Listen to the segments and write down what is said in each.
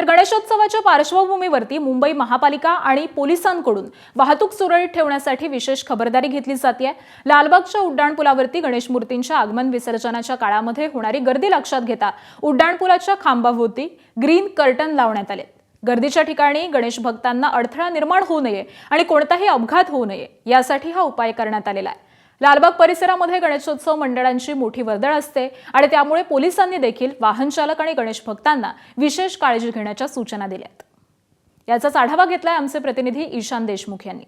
गणेशोत्सवाच्या पार्श्वभूमीवरती मुंबई महापालिका आणि पोलिसांकडून वाहतूक सुरळीत ठेवण्यासाठी विशेष खबरदारी घेतली जाते। लालबागच्या उड्डाणपुलावरती गणेश मूर्तींच्या आगमन विसर्जनाच्या काळामध्ये होणारी गर्दी लक्षात घेता उड्डाणपुलाच्या खांबाभोवती ग्रीन कर्टन लावण्यात आले। गर्दीच्या ठिकाणी गणेश भक्तांना अडथळा निर्माण होऊ नये आणि कोणताही अपघात होऊ नये यासाठी हा उपाय करण्यात आलेला आहे। लालबाग परिसरामध्ये गणेशोत्सव मंडळांची मोठी वर्दळ असते आणि त्यामुळे पोलिसांनी देखील वाहन चालक आणि गणेश भक्तांना विशेष काळजी घेण्याच्या सूचना दिल्यात। याचाच आढावा घेतलाय आमचे प्रतिनिधी ईशान देशमुख यांनी।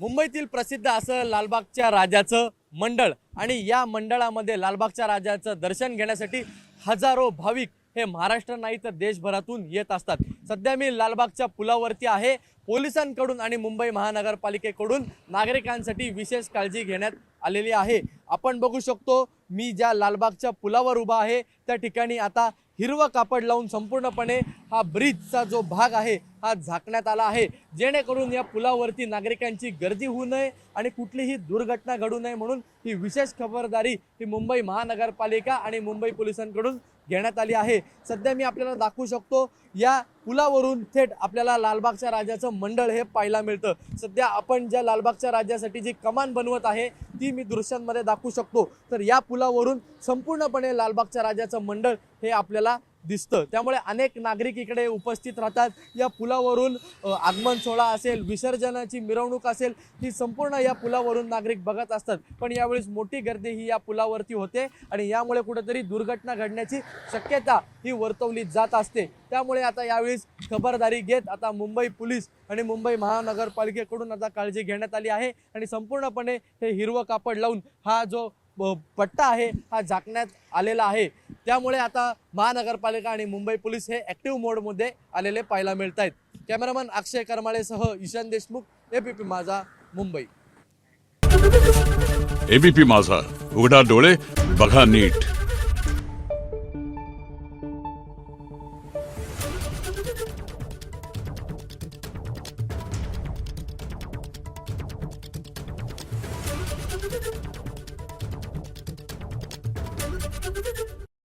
मुंबईतील प्रसिद्ध असं लालबागच्या राजाचं मंडळ आणि या मंडळामध्ये लालबागच्या राजाचं दर्शन घेण्यासाठी हजारो भाविक हे महाराष्ट्र नाही तर देशभरातून येत असतात। सध्या मी लालबागच्या पुलावरती आहे। पोलिसांकडून आणि मुंबई महानगरपालिकेकडून नागरिकांसाठी विशेष काळजी घेण्यात आलेली आहे। आपण बघू शकतो मी ज्या लालबागच्या पुलावर उभा आहे त्या ठिकाणी आता हिरवं कापड लावून संपूर्णपणे हा ब्रिजचा जो भाग आहे हा झाकण्यात आला आहे, जेणेकरून या पुलावरती नागरिकांची गर्दी होऊ नये आणि कुठलीही दुर्घटना घडू नये म्हणून ही विशेष खबरदारी ही मुंबई महानगरपालिका आणि मुंबई पोलिसांकडून घेण्यात आली आहे। सध्या मी आपल्याला दाखवू शकतो या पुलावरून थेट आपल्याला लालबागच्या राजाचं मंडळ हे पाहायला मिळतं। सध्या आपण ज्या लालबागच्या राजासाठी जी कमान बनवत आहे ती मी दृश्यांमध्ये दाखवू शकतो। तर या पुलावरून संपूर्णपणे लालबागच्या राजाचं मंडळ हे आपल्याला दिसतं। त्यामुळे अनेक नागरिक इकडे उपस्थित राहतात। या पुलावरून आगमन सोहळा असेल, विसर्जनाची मिरवणूक असेल, ही संपूर्ण या पुलावरून नागरिक बघत असतात। पण यावेळेस मोठी गर्दी ही या पुलावरती होते आणि यामुळे कुठेतरी दुर्घटना घडण्याची शक्यता ही वर्तवली जात असते। त्यामुळे आता यावेळेस खबरदारी घेत आता मुंबई पोलीस आणि मुंबई महानगरपालिकेकडून आता काळजी घेण्यात आली आहे आणि संपूर्णपणे हे हिरवं कापड लावून हा जो पट्टा आहे हा झाकण्यात आलेला आहे। त्यामुळे आता महानगरपालिका आणि मुंबई पोलीस हे ॲक्टिव्ह मोडमध्ये आलेले पाहायला मिळत आहेत। कॅमेरामन अक्षय करमाळेसह ईशान देशमुख, एबीपी माझा, मुंबई। एबीपी माझा, उघडा डोळे बघा नीट।